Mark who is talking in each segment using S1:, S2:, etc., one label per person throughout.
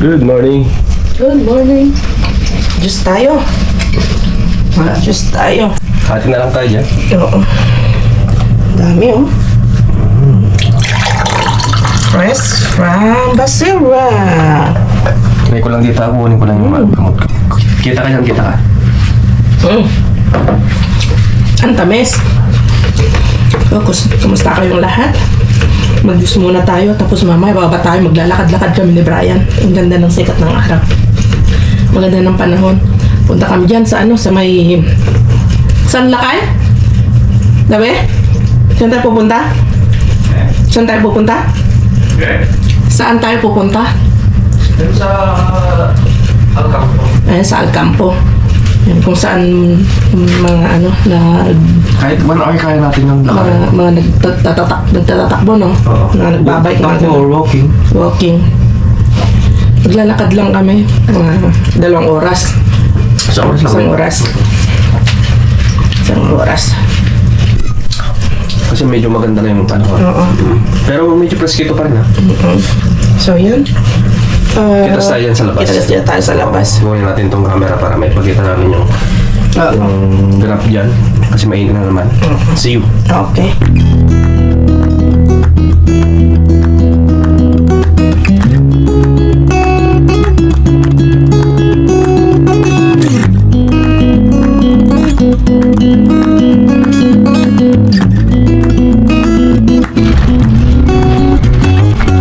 S1: Good morning.
S2: Good morning. Diyos tayo. Diyos tayo.
S1: Hati na lang tayo dyan.
S2: Oo. Dami oh. Fresh from Basura.
S1: Try ko lang dito ako. Kunin ko lang yung gamot ko. Kita ka dyan, kita ka.
S2: Ang tamis. Oh, kumusta kayong lahat? Mag-juice muna tayo, tapos mamaya bababa tayo, maglalakad-lakad kami ni Brian. Ang ganda ng sikat ng araw. Maganda ng panahon. Punta kami dyan sa sa may... San Lakay? Dabe? Saan tayo pupunta? Saan tayo pupunta? Saan tayo pupunta?
S1: Sa Alcampo.
S2: Sa Alcampo. Yan, kung saan mga
S1: Kahit 1 hour kaya natin yung lakad.
S2: mga nagtatakbo, no?
S1: Oo.
S2: Mga nagbabike.
S1: Takbo or walking.
S2: Walking. Maglalakad lang kami. 2 oras.
S1: Sa oras lang.
S2: 1 oras. 1 oras.
S1: Kasi medyo maganda na yung panahon.
S2: Oo.
S1: Pero medyo preskito pa rin ha.
S2: So, yun.
S1: Kita tayo dyan sa labas.
S2: Kita tayo sa labas.
S1: Kunin natin tong camera para may pagkita namin yung graph dyan. Kasi mainit na naman. See you.
S2: Okay.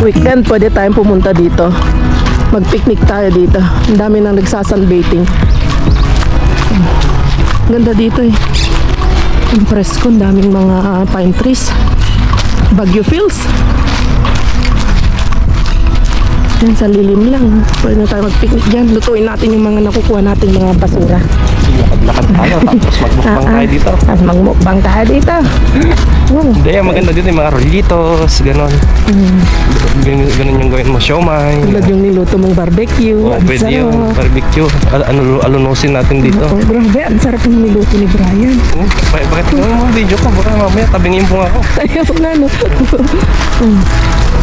S2: Weekend, pwede tayong pumunta dito. Mag-picnic tayo dito. Ang dami nang nagsasunbathing. Ganda dito eh. Ang presko, ang daming mga pine trees. Baguio Fields. Yan, sa lilim lang. Pwede na tayo mag-picnic dyan. Lutuin natin yung mga nakukuha nating mga basura.
S1: Lakad tayo tapos magmukbang tayo dito.
S2: Tapos magmukbang tayo dito.
S1: Hindi, maganda dito yung mga rollitos, gano'n. Ganun yung gawin mo, siomay.
S2: Tulad yung niluto mong barbecue.
S1: Oh,
S2: Ang
S1: pwede
S2: sarap.
S1: yung barbecue. Alunusin natin dito.
S2: Oh, grabe, ang sarap ng niluto ni Brian.
S1: Bakit gawin mo video ko? Baka mamaya tabingin po ako.
S2: Ayaw na, no?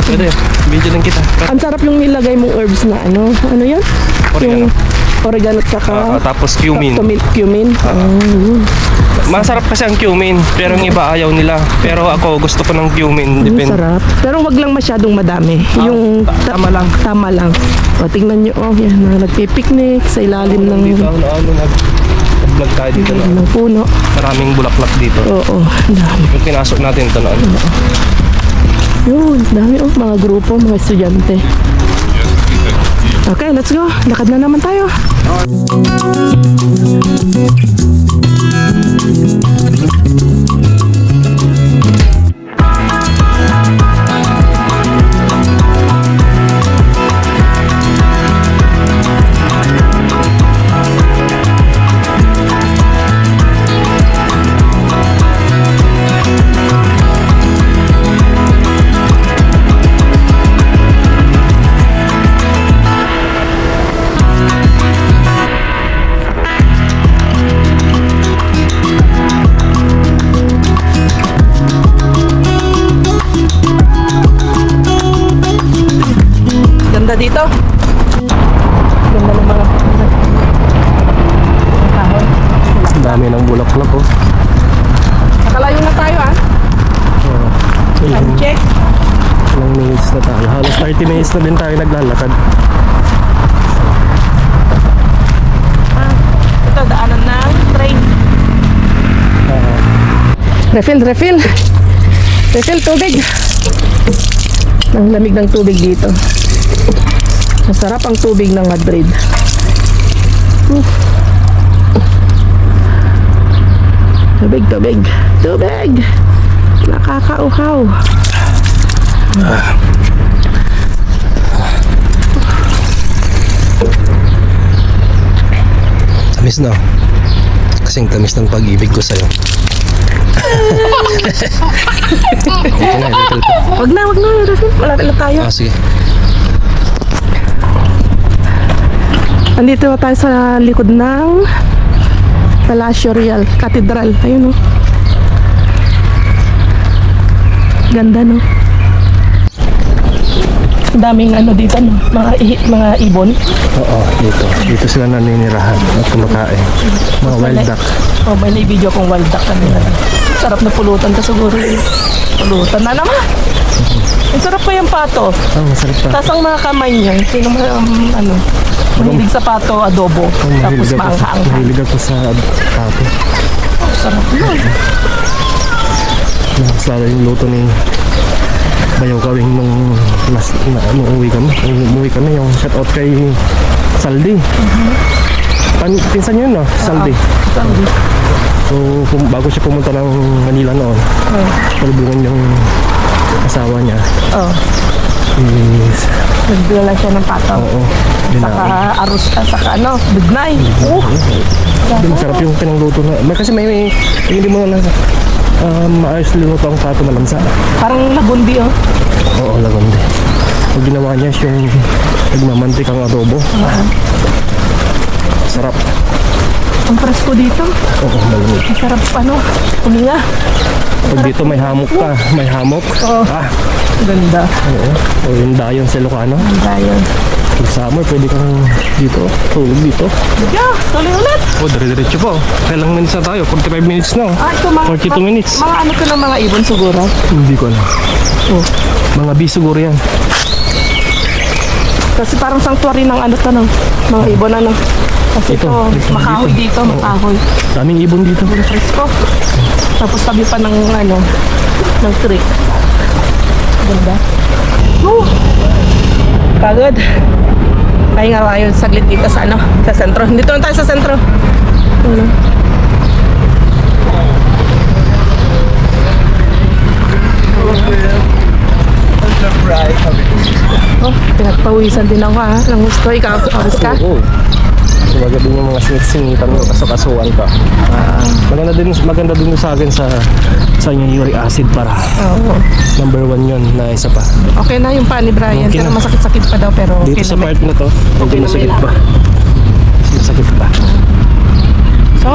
S1: Pwede, video lang kita.
S2: Ang sarap yung nilagay mong herbs na ano yan?
S1: Oregano.
S2: Yung oregano at saka
S1: Tapos cumin.
S2: Cumin. Yun.
S1: Masarap kasi ang cumin, pero yung iba ayaw nila. Pero ako gusto ko ng cumin.
S2: Ang
S1: Depende.
S2: sarap. Pero wag lang masyadong madami. Yung
S1: tama lang.
S2: Tama lang. O, tingnan nyo, yan, na nagpipiknik sa ilalim ng
S1: Dito, nag-vlog tayo dito.
S2: ng puno.
S1: Maraming bulaklak dito.
S2: Oo, ang dami.
S1: Yung pinasok natin ito noon.
S2: Yun, dami mga grupo, mga estudyante. Okay, let's go. Lakad na naman tayo. Ganda dito. Ganda ng mga kahoy.
S1: Ang dami ng bulaklak oh.
S2: Nakalayo na tayo Time check.
S1: Ilang minutes na tayo. Halos 30 minutes na din tayo naglalakad.
S2: Ito, daanan ng train. Refill. Refill, tubig. Ang lamig ng tubig dito. Masarap ang tubig ng Madrid. Tubig. Nakakauhaw.
S1: Tamis na. Kasing tamis ng pag-ibig ko sa'yo.
S2: Wag na, Refill. Malapit na tayo.
S1: Sige.
S2: Andito na tayo sa likod ng Palacio Real Cathedral. Ayun, Ganda, no? Daming ano dito, no? Mga ibon.
S1: Oo, dito sila naninirahan at kumakain. Mga wild duck.
S2: Oh, may na-video kong wild duck kanina. Sarap na pulutan to siguro. Pulutan na naman. Ang sarap pa yung pato.
S1: Masarap pa.
S2: Tapos ang mga kamay niya, sino mahilig sa pato, adobo. Tapos maangka-angka.
S1: Mahilig ako sa pato.
S2: Oh, sarap nun.
S1: Mas lalo yung luto ni Bayaw Kawing nung uwi kami yung shoutout kay Saldi. Pinsan yun, no? Saldi.
S2: Saldi.
S1: So, bago siya pumunta ng Manila noon, palubungan yung asawa niya. Is,
S2: nagdala siya ng pato.
S1: oo.
S2: Saka arroz, saka bignay.
S1: Masarap yung pinangluto na. Kasi may hindi mo na maayos linuto ang pato malansa.
S2: Parang lagundi, oh.
S1: Oo, lagundi. Pag ginawa niya yung nagmamantik ang adobo. Sarap.
S2: Ang presko dito.
S1: Oo, malamig.
S2: Ang sarap, huminga.
S1: Pag dito may hamok ka, may hamok.
S2: Oo. Ganda.
S1: Oo. O yung dayon sa Ilocano.
S2: Ganda yun.
S1: Pag summer, pwede kang dito, tulog dito.
S2: Yeah, tuloy ulit.
S1: Dire-diretso po. Kailang minutes na tayo? 45 minutes na.
S2: Ito mga
S1: 42 minutes.
S2: Mga ano to ng mga ibon siguro.
S1: Hindi ko alam.
S2: Oh.
S1: Mga bee siguro yan.
S2: Kasi parang sanctuary ng mga ibon Kasi
S1: Ito,
S2: makahoy dito, makahoy.
S1: Daming ibon dito.
S2: Ang presko. Tapos tabi pa ng ng creek. Ganda. Pagod. Pahinga tayo saglit dito sa sa sentro. Dito lang tayo sa sentro. Oh, pinagpawisan din ako ng gusto. Ikaw, kawas ka?
S1: Oo. So, maganda din yung mga singit-singitan mo, kasukasuan ka. Maganda din sa akin sa yung uric acid para.
S2: Oo.
S1: Number 1 yun na isa pa.
S2: Okay na yung pa ni Brian.
S1: Okay
S2: Pero
S1: na.
S2: masakit-sakit pa daw. Pero
S1: Dito
S2: okay
S1: sa
S2: naman.
S1: part na to, hindi
S2: Okay
S1: masakit
S2: naman
S1: pa. Masakit pa.
S2: So,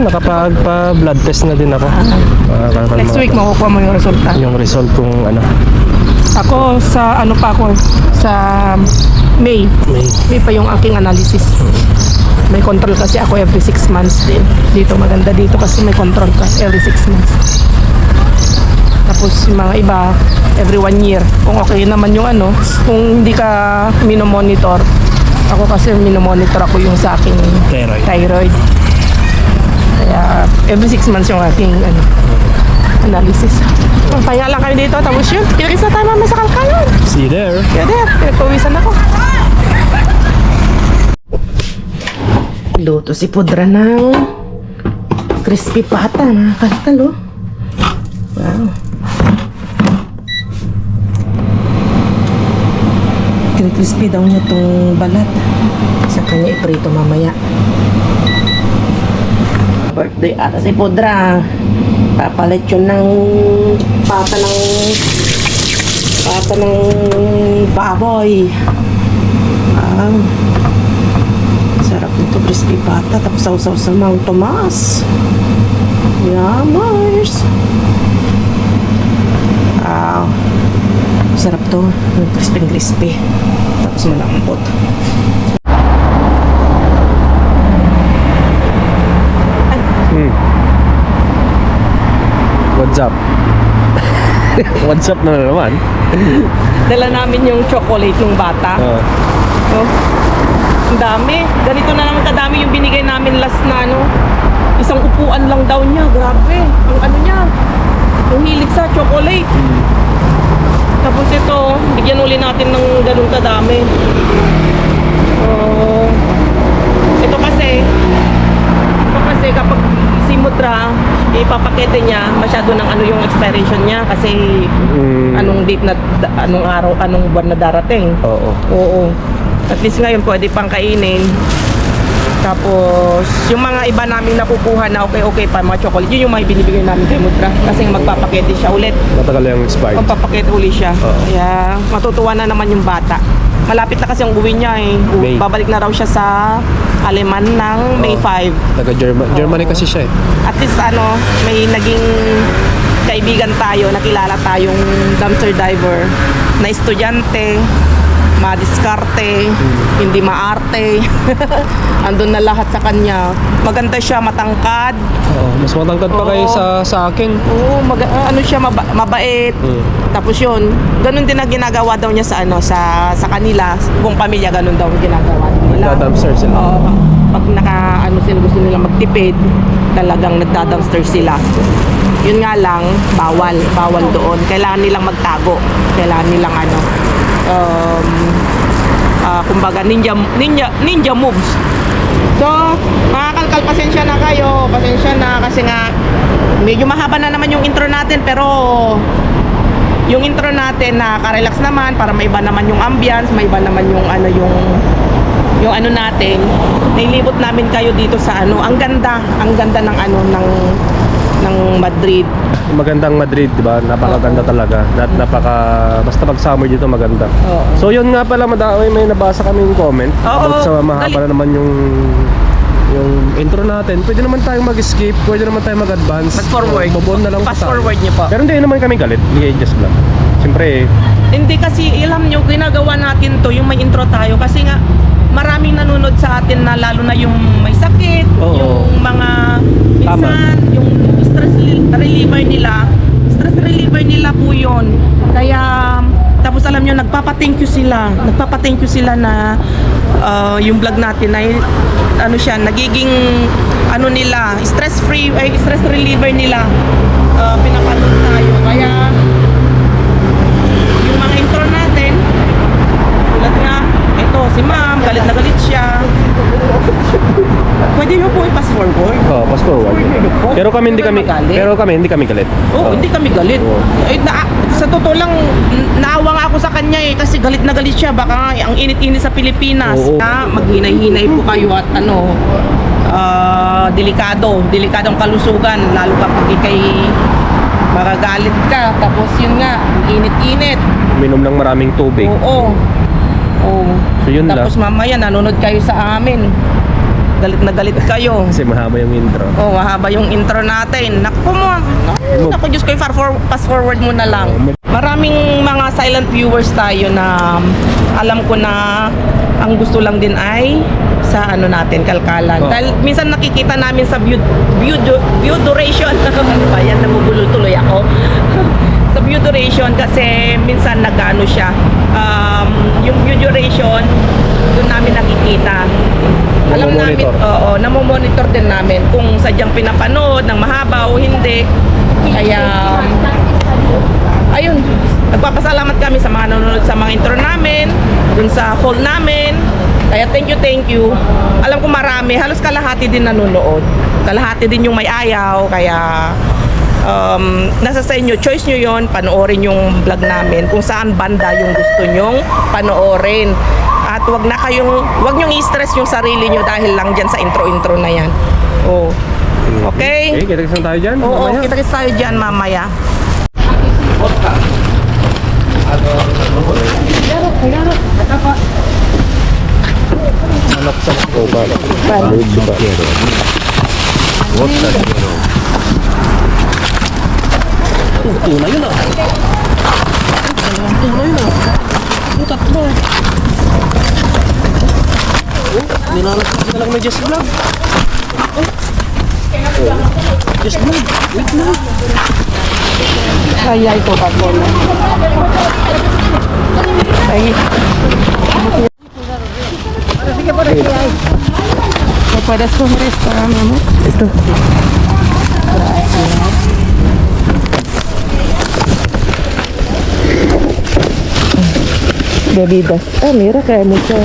S1: Nakapag-blood test na din ako.
S2: next week makukuha mo yung resulta.
S1: Yung result kung ano.
S2: Ako sa sa May pa yung aking analysis. May control kasi ako every 6 months din. Dito maganda dito kasi may control ka every 6 months. Tapos yung mga iba every 1 year. Kung okay naman yung kung hindi ka minomonitor. Ako kasi minomonitor ako yung sa aking thyroid. Kaya every 6 months yung aking analysis. Kaya lang kayo dito, tapos yun. Kita-kita tayo mamaya sa Kalkalan.
S1: See you there.
S2: Kaya there, pinagpawisan ako. Luto si Pudra ng crispy pata, mga kalkal, oh. Wow. Crispy daw niya itong balat. Sa kanya iprito mamaya. Birthday ata si Pudra. Papalit yun ng pata ng baboy. Wow. Sarap nito, crispy pata. Tapos sausaw sa Mang Tomas. Yummers. Wow. Sarap to. Crispy. Tapos malambot.
S1: What's up? What's up na naman?
S2: Dala namin yung chocolate ng bata. Oh. Ang dami. Ganito na naman kadami yung binigay namin last na isang upuan lang daw niya. Grabe. Ang niya. Yung hilig sa chocolate. Tapos ito, bigyan uli natin ng ganun kadami. Ito kasi kapag si Mudra, ipapakete niya masyado ng yung expiration niya kasi anong date na anong araw, anong buwan na darating. Oo. At least ngayon pwede pang kainin. Tapos yung mga iba namin nakukuha na okay pa mga chocolate, yun yung mga binibigay namin kay Mudra kasi magpapakete siya ulit.
S1: Matagal yung expired.
S2: Magpapakete ulit siya. Kaya matutuwa na naman yung bata. Malapit na kasi ang uwi niya eh.
S1: May.
S2: Babalik na raw siya sa Aleman ng May 5.
S1: Taga Germany kasi siya eh.
S2: At least may naging nagkaibigan tayo, nakilala tayong dumpster diver na estudyante, madiskarte, hindi maarte. Andun na lahat sa kanya. Maganda siya, matangkad.
S1: Oo, mas matangkad pa kayo sa akin.
S2: Oo, ano siya, mabait. Tapos yun, ganun din na ginagawa daw niya sa sa kanila, buong pamilya ganun daw ang ginagawa nila.
S1: Nagda-dumpster sila.
S2: Oo, pag gusto nila magtipid, talagang nagda-dumpster sila. Yun nga lang, bawal doon. Kailangan nilang magtago. Kailangan nilang kumbaga ninja moves. So, mga kalkal, pasensya na kayo. Pasensya na kasi nga medyo mahaba na naman yung intro natin, pero yung intro natin nakaka-relax naman para maiba naman yung ambience, maiba naman yung ano natin. Nailibot namin kayo dito sa ang ganda ng ng Madrid.
S1: Magandang Madrid, di ba? Napakaganda talaga. Basta pag summer dito maganda.
S2: Oo.
S1: So yun nga pala, may nabasa kaming comment about sa mahaba na naman yung intro natin. Pwede naman tayong mag-skip, pwede naman tayong mag-advance.
S2: Mag-forward.
S1: Move on na lang
S2: Fast
S1: tayo.
S2: forward niyo po.
S1: Pero hindi naman kami galit, hindi just vlog. Siyempre,
S2: Hindi kasi, alam nyo, ginagawa natin to, yung may intro tayo. Kasi nga, maraming nanonood sa atin na lalo na yung may sakit,
S1: Oo.
S2: yung mga, minsan, yung stress reliever nila po yun. Kaya, tapos alam nyo, nagpapa-thank you sila na yung vlog natin ay, nagiging, nila, stress reliever nila, pinapanood tayo. Kaya, yung mga intro natin, tulad nga, ito, si ma'am, galit na galit siya. Pwede nyo po i-pass forward.
S1: pass forward. Pero kami hindi kami galit.
S2: Oo, hindi kami galit.
S1: Oo.
S2: Sa totoo lang, naawa nga ako sa kanya kasi galit na galit siya. Baka ang init-init sa Pilipinas.
S1: Oo.
S2: Maghinay-hinay po kayo at delikadong kalusugan. Lalo kapag ikay magagalit ka. Tapos yun nga, init-init.
S1: Minom ng maraming tubig.
S2: Oo.
S1: So yun lang.
S2: Tapos mamaya nanonood kayo sa amin. Galit na galit kayo.
S1: Kasi mahaba yung intro.
S2: Mahaba yung intro natin. Naku mo. Naku, Diyos ko, fast forward mo na lang. Maraming mga silent viewers tayo na alam ko na ang gusto lang din ay sa natin, kalkalan. Dahil minsan nakikita namin sa view duration. Ano ba yan? Namubulol tuloy ako. Sa view duration kasi minsan nag-ano siya. Yung view duration, doon namin nakikita. Alam namin, namomonitor din namin kung sadyang pinapanood ng mahaba o hindi. Kaya, ayun, nagpapasalamat kami sa mga nanonood sa mga intro namin, dun sa haul namin. Kaya thank you. Alam ko marami, halos kalahati din nanonood. Kalahati din yung may ayaw, kaya nasa sa inyo, choice nyo yon, panoorin yung vlog namin kung saan banda yung gusto nyong panoorin. At wag nyong i-stress yung sarili nyo dahil lang dyan sa intro na yan. Okay?
S1: Okay, kita-kits tayo dyan.
S2: Oo,
S1: mamaya.
S2: kita-kits tayo dyan mamaya.
S1: Anak sa bala. Tuna yun ah. Yung tatlo. Nilalagay na lang may Just Vlog. Just Vlog. Wait na.
S2: Kaya ito tatlo na. Ay. ¿Puedes coger esto, mi amor?
S1: Esto.
S2: Bebidas. Mira que hay mucho.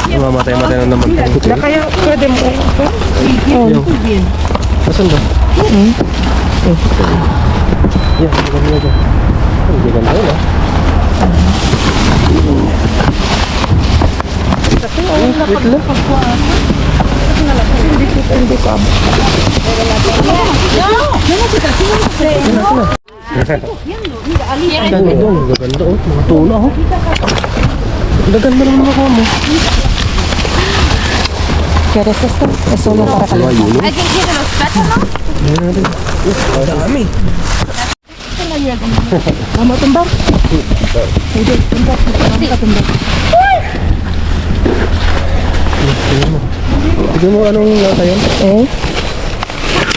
S1: Mamatay-matay na naman.
S2: Na kaya pwede mo.
S1: Yung. Nasaan ba? Yan, maganda dyan. Hindi ganda yun ah. Wait lang. Gaganda oh. Mga tuna oh. Gaganda lang naman ako mo.
S2: ¿Quieres esto? Es solo para calentar.
S3: ¿Alguien quiere los plátanos?
S1: Dami.
S2: Vamos a tumbar. Oye, tumbar. Vamos a tumbar.
S1: Tignan mo anong lata yun?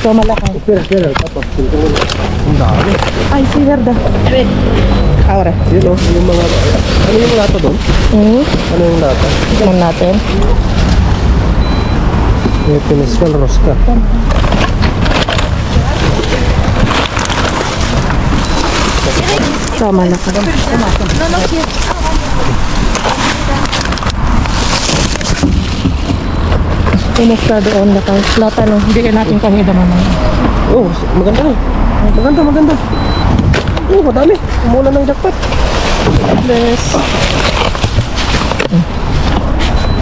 S2: Toma la kain.
S1: Espera, tapos. Ang dami.
S2: Ay, sí, verdad. A ver. Ahora.
S1: Yun o, yung mga... Ano yung lata doon? Ano yung lata?
S2: Tignan natin.
S1: May pineskal rosca.
S2: Toma la kain.
S3: No, no quiero.
S2: Pinesta doon la kain. Plátano. Bigyan natin kahida mamaya.
S1: Oh, maganda na. Maganda. Oh, madami. Umulan ng jackpot.
S2: Bless.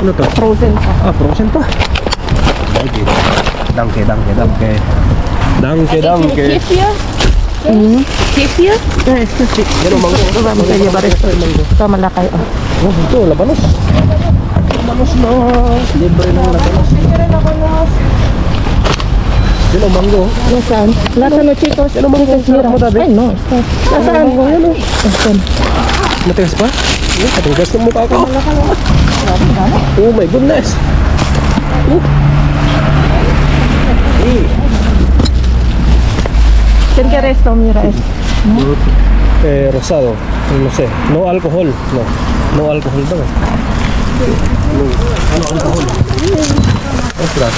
S1: Ano to?
S2: Frozen pa.
S1: Ah, frozen pa. Danke.
S3: Kefir? Kefir?
S2: Esto sí.
S1: Yan o, mango.
S2: Vamos a llevar esto. Toma la kain.
S1: Oh, ito, labanos. Libre ng labanos. Yan o, mango.
S2: Nasaan? Plátano, chicos.
S1: Yan o, mango. Sarap mo, Dabi.
S2: Ay, no. Nasaan?
S1: Yan o.
S2: Nasaan?
S1: Matigas pa? Matigas ng mukha ko. Oh my goodness.
S2: ¿Quién quiere esto? Mira esto.
S1: Rosado. No sé. No alcohol. No alcohol daw. Ano alcohol? Ostras.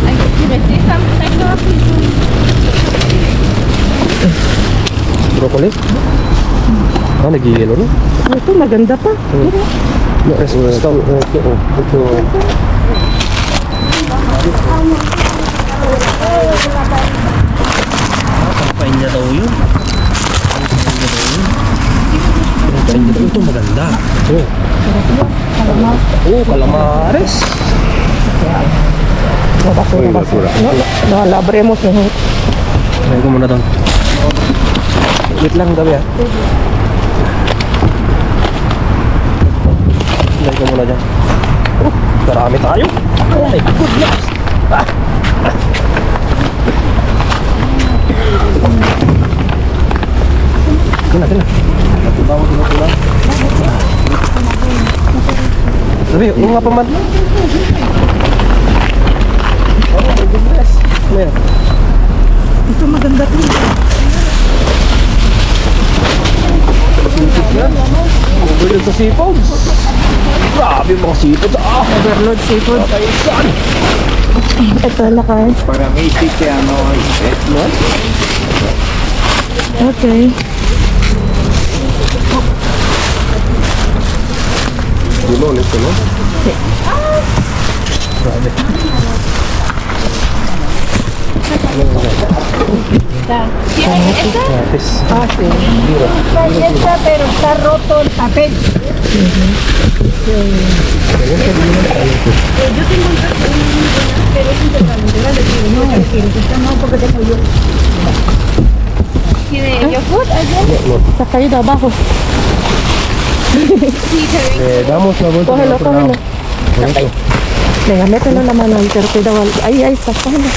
S3: Ay, ¿quieres esa?
S1: Broccoli? Ah, nag-yellow na.
S2: Ito, maganda pa.
S1: No, ito. Kampain niya daw yun. Ito maganda. Oh, calamares.
S2: No, la abrimos mejor.
S1: Try ko muna doon. Wait lang gabi ah. Try ko muna dyan. Marami tayo. Oh my goodness. Ito na. Tinutulak. Sabi, yung nga paman. Oh my goodness. Ayan.
S2: Ito maganda to.
S1: Overload sa seafoods. Grabe mga seafoods.
S2: Overload seafood.
S1: Okay, son.
S2: Ito la kain.
S4: Para mí sí que no hay
S1: No?
S2: Okay.
S1: Limon ito, no? Grabe.
S3: ¿Quieres esta?
S1: Gratis.
S2: Ah, sí.
S3: Esta, pero está roto el papel. ¿Quiere yogur?
S2: Sa caída abajo.
S1: Damos la vuelta.
S2: Cógelo, cógelo. Venga, mételo en la mano ahí, pero cuidado. Ahí está, cógelo.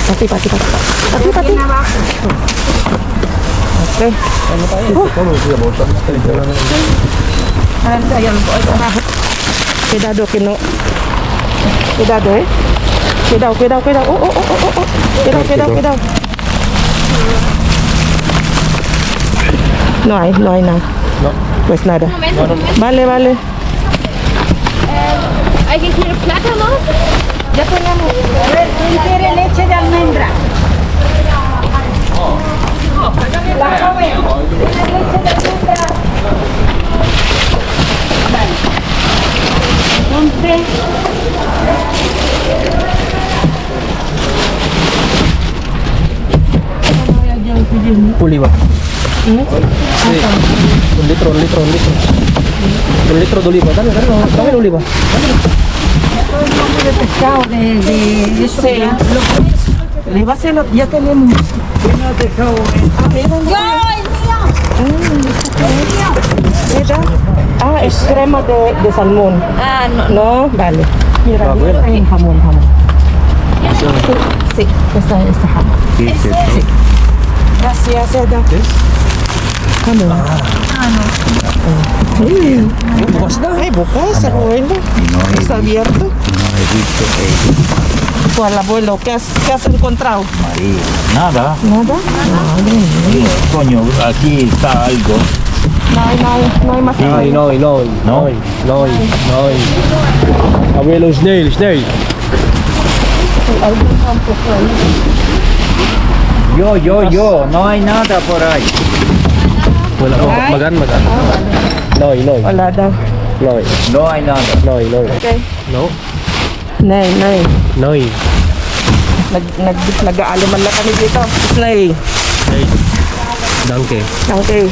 S2: Pati. Okay. Cuidado que no. Cuidado, Cuidado. Oh. Cuidado. No hay nada.
S1: No.
S2: Pues nada.
S3: Momento.
S2: Vale.
S3: ¿Alguien quiere plátanos? Ya tenemos.
S5: A ver, ¿quién quiere leche de almendra? La joven, ¿tiene leche de almendra? Vale. Entonces,
S1: Puli ba? Sí. Un litro. Un litro de oliva. Dame el oliva.
S5: de pescado, de eso.
S2: Sí.
S5: Le va a hacer ya tenemos.
S3: ¡Ay, mío!
S2: Ah, es crema de salmón.
S3: Ah, no.
S2: No, vale. Mira, mira el jamón. Sí, esta jamón. Sí. Gracias, Eda. Jamón.
S1: Bukas na.
S2: Ay, bukas. Ano bueno. Está abierto. Hola, abuelo. ¿Qué has encontrado?
S4: María. Nada.
S2: Nada.
S4: Coño, aquí está algo.
S2: No hay más.
S1: No. Abuelo, snail.
S4: Yo. No hay nada por ahí.
S1: Wala mo. Magan. Noy.
S2: Wala daw.
S4: No hay nada.
S1: Noy.
S2: Okay.
S1: No.
S2: Nay.
S1: Noy.
S2: Nag-aaliman na kami dito. Nay.
S1: Hey. Dangke.
S2: Okay.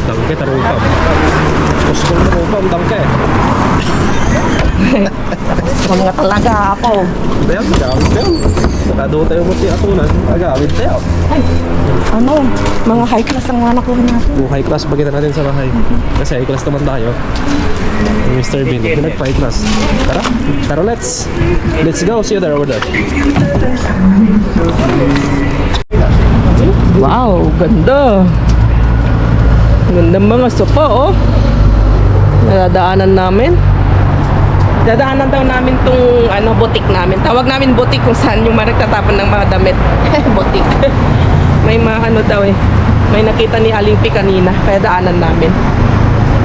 S1: Dangke tarupam. Gusto ko tarupam dangke.
S2: Mga talaga ako.
S1: Bayam. Nakado tayo mo siya atunan. Agawid tayo.
S2: Ano? Mga high class ang mga nakuha natin.
S1: Kung high class bagitan natin sa bahay. Kasi high class naman tayo. Mr. Bean, nag-high class. Tara, let's go. See you there over there.
S2: Wow, ganda. Ganda mga sofa, oh. Nadadaanan namin. Dadaanan daw namin tong butik namin. Tawag namin butik kung saan yung nagtatapon ng mga damit. Butik. May mga daw eh. May nakita ni Aling P kanina. Kaya daanan namin.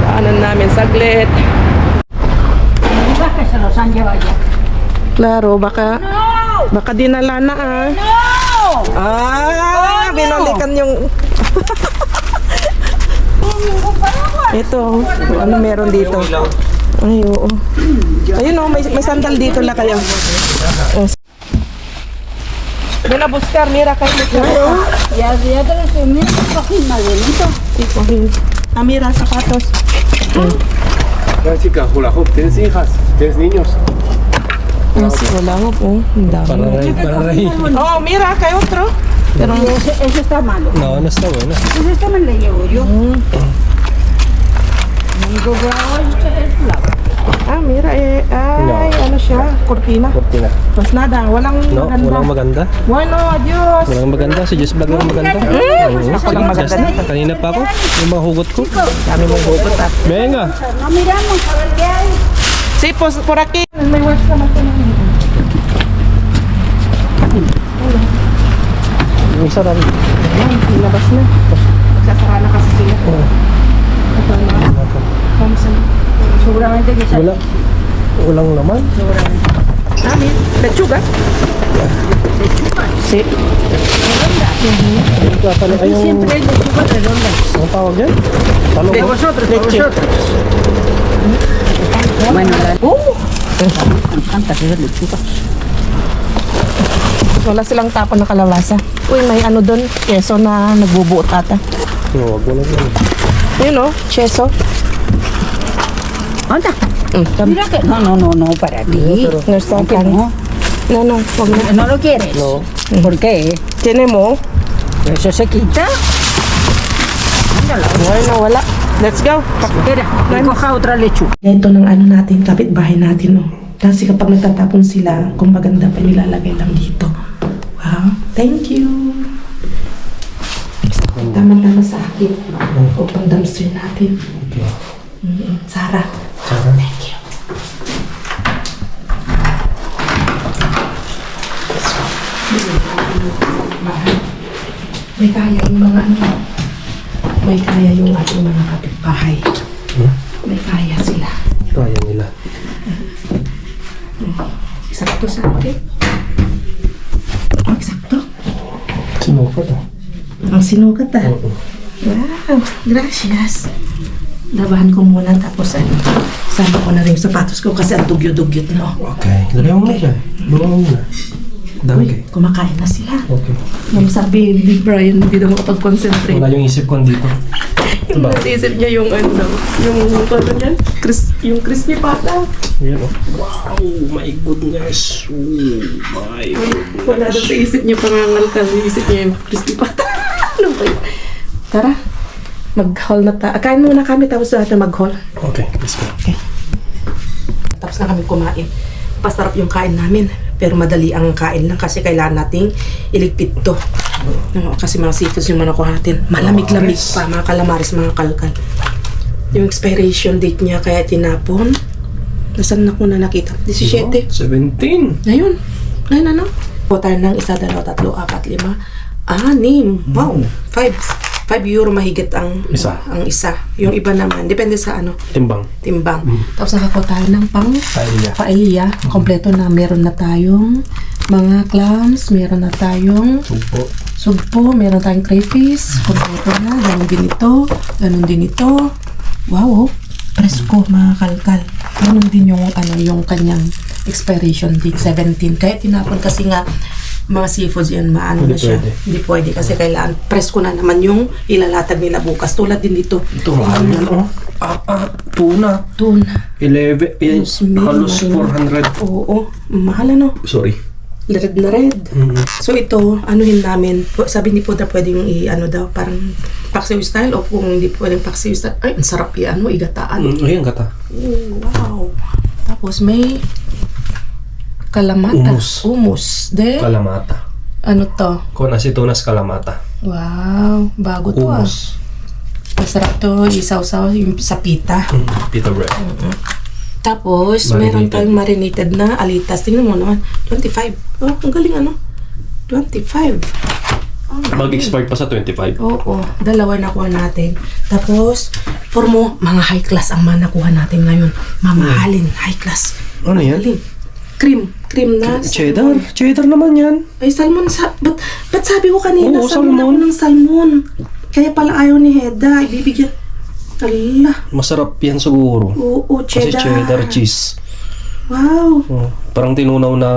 S2: Daanan namin saglit. Klaro, baka dinala na ah. Ah, binalikan yung ito, ano meron dito? Ay, oo. Ayun oh, may sandal dito la kayo. Oh. Ven a buscar, mira acá.
S5: Ya te lo estoy viendo, cojín más bonito.
S2: Sí, cojín. Ah, mira, zapatos.
S1: Chica, hula hoop. ¿Tienes hijas? ¿Tienes niños?
S2: Ah, sí, wala ko po. Ang dami.
S1: Para
S2: Oh, mira, acá hay otro. Pero,
S5: Y ese está malo.
S1: No, no está bueno.
S5: Pues este me lo llevo yo. Digo, bravo, este es clavo.
S2: ah, mira, ay, ano siya, cortina.
S1: Cortina.
S2: Pues nada, walang
S1: No,
S2: maganda.
S1: walang maganda.
S2: Bueno, adios.
S1: Walang maganda. Si Just Vlog lang maganda.
S2: Ako lang maganda nito.
S1: Kanina pa ako. Yung mga hugot ko.
S2: Dami mong hugot ah.
S1: Venga.
S5: No miramos a ver qué hay.
S2: Sí, pues por aquí. May works naman ito.
S1: Yung isa rin.
S2: Ayan, nilabas na. Sasara na kasi sila. Ito na. Vamos na.
S5: Seguramente que sale.
S1: Walang laman.
S2: Amin. Lechuga? Sí.
S1: Ito pala ay yung...
S5: Siempre es lechuga redonda.
S1: Ang tawag yan? Talong ba?
S2: Leche.
S5: Bueno, la me encanta que es lechuga.
S2: Wala silang tapon na kalabasa. Uy, may ano doon, keso na nagbubuot ata.
S1: No, wag mo lang yan.
S2: Yun o, keso.
S5: Anda.
S2: Tam.
S5: Mira que no, para ti.
S2: No está
S5: ¿Por qué
S2: acá.
S5: no?
S2: No, wag na.
S5: ¿No lo quieres?
S1: No.
S5: ¿Por qué?
S2: Tiene mo?
S5: ¿Eso se quita? Ándala.
S2: Bueno, wala. Let's go.
S5: Espera, que coja otra lechuga.
S2: Ito ng ano natin, kapitbahay natin, no? Kasi kapag nagtatapon sila, kung maganda pa nilalagay lang dito. Wow, thank you. Tama-tama sa akin. O pang dumpster natin.
S1: Okay.
S2: Sarah. Thank you. May kaya yung mga ano. May kaya yung ating mga kapitbahay. May kaya sila.
S1: Kaya nila.
S2: Eksakto sa akin. Eksakto.
S1: Sinukat ah.
S2: Ang sinukat ah.
S1: Oo.
S2: Wow, gracias. Labahan ko muna tapos sama ko na rin yung sapatos ko kasi ang dugyot-dugyot na.
S1: Okay. Lagyan mo na siya. Bawa mo muna. Dami
S2: Uy, kumakain na sila.
S1: Okay.
S2: Nung sabi ni Brian, hindi na makapag-concentrate.
S1: Wala yung isip ko dito.
S2: Yung nasa isip niya yung ano, yung ano niyan, yung crispy pata.
S1: Yan oh. Wow, my goodness. Oh, my goodness.
S2: Wala daw sa isip niya pangangal kasi isip niya yung crispy pata. Ano ba yun? Tara, mag-haul na kain muna kami tapos natin mag-haul.
S1: Okay, let's go.
S2: Tapos na kami kumain. Pasarap yung kain namin. Pero madali ang kain lang kasi kailangan nating iligpit to. No, kasi mga seafoods yung nakuha natin. Malamig-lamig pa, mga calamares, mga kalkal. Yung expiration date niya kaya tinapon. Nasaan na ko na nakita? 17.
S1: 17.
S2: Ngayon. Ngayon ano? O tayo ng 1, 2, 3, 4, 5, 6. Wow. 5 euro mahigit ang
S1: Isa.
S2: ang isa. Yung iba naman, depende sa ano,
S1: Timbang.
S2: timbang. Tapos nakakuha tayo ng
S1: Paella.
S2: paella. Kompleto na. Meron na tayong mga clams, meron na tayong sugpo, meron tayong crayfish. Kompleto na. Ganon din ito. Ganon din ito. Wow, oh. Presko, mga kalkal. Ganon din yung, yung kanyang expiration date, 17. Kaya tinapon kasi nga, mga seafoods yan, maano
S1: Hindi
S2: na siya.
S1: pwede.
S2: Hindi pwede kasi kailangan presko na naman yung ilalatag nila bukas. Tulad din dito.
S1: Ito, mahal yan, oh. Tuna.
S2: Tuna.
S1: 11,
S2: Musmi,
S1: halos
S2: marino.
S1: 400.
S2: Oo, mahal ano.
S1: Sorry.
S2: Red na red. So ito, anuhin namin. Sabi ni Poda pwedeng daw, parang paksiw style o kung hindi pwedeng paksiw style. Ay, ang sarap igataan.
S1: Ayan, kata.
S2: Oh, wow. Tapos may kalamata. Humus. De,
S1: Kalamata.
S2: ano to?
S1: Con aceitunas kalamata.
S2: Wow, bago to
S1: Humus.
S2: Masarap to, isaw-saw yung sa pita.
S1: Pita bread.
S2: Tapos,
S1: Marinated.
S2: meron tayong marinated na alitas. Tingnan mo naman, 25. Oh, ang galing 25. Oh,
S1: Mag-expire pa sa 25.
S2: Oo, dalawa nakuha natin. Tapos, mga high class ang nakuha natin ngayon. Mamahalin, high class.
S1: Ano yan?
S2: Galing. Cream na.
S1: Cheddar.
S2: salmon.
S1: Cheddar naman yan.
S2: Ay, salmon. Ba't sabi ko kanina,
S1: Oo,
S2: salmon ako
S1: salmon.
S2: ng salmon. Kaya pala ayaw ni Heda. Ibibigyan. Ala.
S1: Masarap yan siguro.
S2: Oo,
S1: Kasi
S2: cheddar.
S1: cheddar cheese.
S2: Wow.
S1: Oh, parang tinunaw na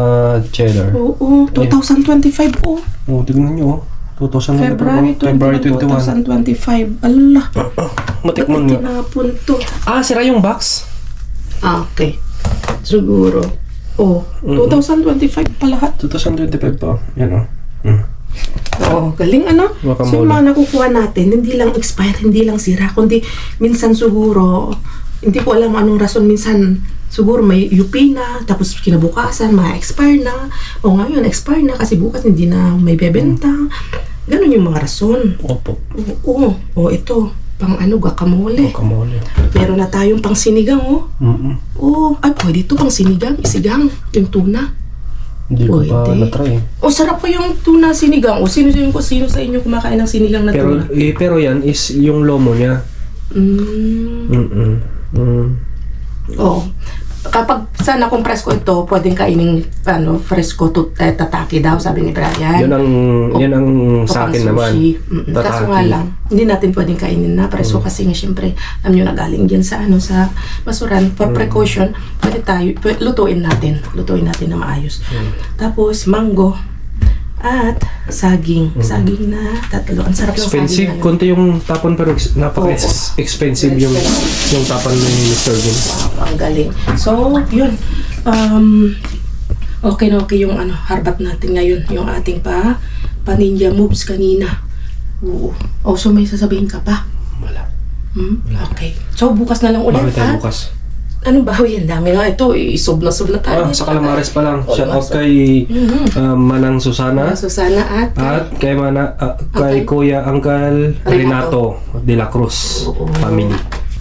S1: cheddar.
S2: Oo, 2025 oh.
S1: Oh, tignan nyo. 2000
S2: February 21, 2025. Allah.
S1: Matikman nga.
S2: Tinapon to.
S1: Sira yung box.
S2: Okay. Siguro. Oh, 2025 pa lahat.
S1: 2025 pa. Yan
S2: Oo, galing ano?
S1: Guacamole.
S2: So yung mga nakukuha natin, hindi lang expired, hindi lang sira, kundi minsan siguro, hindi ko alam anong rason, minsan siguro may UP na, tapos kinabukasan, ma-expire na, o ngayon, expire na kasi bukas hindi na may bebenta. Ganon yung mga rason.
S1: Opo.
S2: Oo, ito, pang guacamole.
S1: Guacamole.
S2: Meron na tayong pang sinigang, oh. Oh, ay pwede ito pang sinigang, isigang, yung tuna.
S1: Hindi ko pa
S2: Pwede.
S1: na-try.
S2: Oh, sarap po yung tuna sinigang. O sino sa inyo kumakain ng sinigang na
S1: Pero,
S2: tuna?
S1: pero yan is yung lomo niya.
S2: Oo. Kapag sana kung presko ito, pwedeng kainin presko tataki daw, sabi ni Brian.
S1: Yan ang
S2: O
S1: sa akin
S2: pang
S1: naman.
S2: sushi. Kaso nga lang, hindi natin pwedeng kainin na presko kasi nga syempre, alam nyo na galing dyan sa sa basuran. For precaution, lutuin natin na maayos. Tapos mango at saging. Saging na tatlo. Ang sarap ng saging.
S1: Expensive.
S2: ngayon.
S1: Konti yung tapon pero napaka-expensive yung tapon ni Mr. Gin.
S2: Ang galing. So, yun. Okay na okay yung harbat natin ngayon. Yung ating pa-ninja moves kanina. Oo. Oh, so may sasabihin ka pa?
S1: Wala.
S2: Okay. So, bukas na lang ulit.
S1: Bakit tayo
S2: at
S1: bukas?
S2: anong bawi? Ang dami nga ito. Isob na tayo.
S1: Sa Calamares pa lang.
S2: Oh,
S1: Shout out kay Manang Susana.
S2: Susana at
S1: At kay Kuya Uncle Renato de la Cruz family.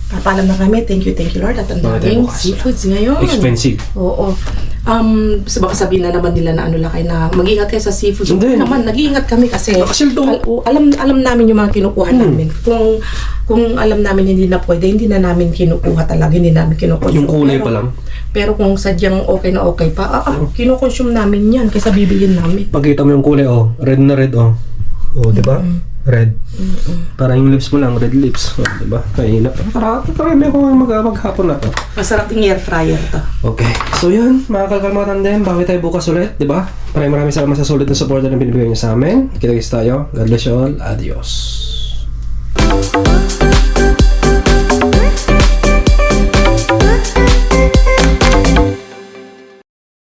S2: Paalam na kami. Thank you Lord. At ang
S1: Bakit tayo
S2: daming
S1: bukas?
S2: seafoods ngayon.
S1: Expensive.
S2: Oo. Baka sabihin na naman nila na kayo na mag-ingat kayo sa seafood.
S1: Hindi.
S2: Naman, nag-iingat kami kasi
S1: Nakasildo.
S2: alam namin yung mga kinukuha namin. Kung alam namin hindi na pwede, hindi na namin kinukuha talaga, hindi namin kinukuha.
S1: Yung kulay pa lang.
S2: Pero kung sadyang okay na okay pa, kinukonsume namin yan kaysa bibilin namin.
S1: Pagkita mo yung kulay, red na red, Oh, di ba? Red. Parang yung lips mo lang, red lips. Oh, di ba? Kainap. Tara, may ko maghapon na to.
S2: Masarap yung air fryer to.
S1: Okay. So yun, mga kalkalmatan din, bawi tayo bukas ulit, di ba? Maraming salamat sa solid na support na binibigay niyo sa amin. Kita-kits tayo. God bless you all. Adios.